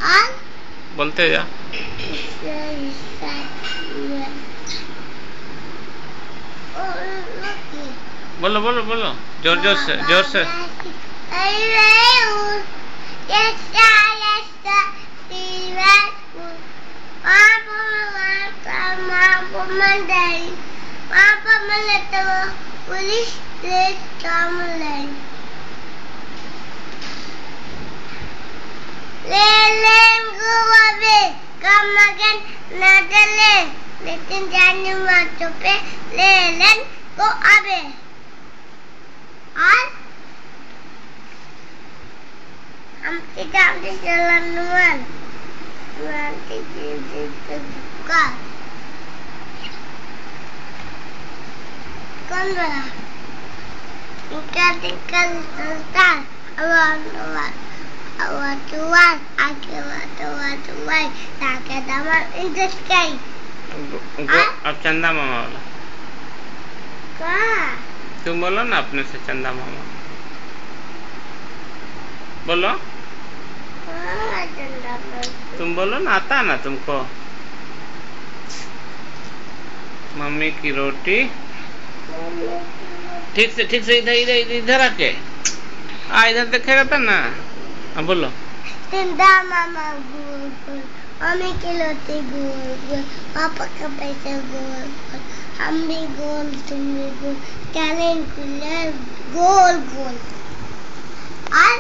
और बोलते जा। बोलो बोलो बोलो, जोर जोर से, जोर से। Police state Tamilai. Lelen go away, come again, another lane. Listen, Johnny Matope, Lelen go away. और हम किताब से चलन वन कौन बोला क्या दिक्कत संस्कार अब चंदा मामा वाला तुम बोलो ना अपने से, चंदा मामा बोलो। तुम बोलो ना, आता ना तुमको। मम्मी की रोटी ठीक से इधर इधर इधर आके इधर देखेगा तो ना। अब बोलो। चंदा मामा गोल गोल, मम्मी की रोटी गोल गोल, पापा का पैसा गोल गोल, हम भी गोल तुम भी गोल, कैलेंडर गोल गोल। और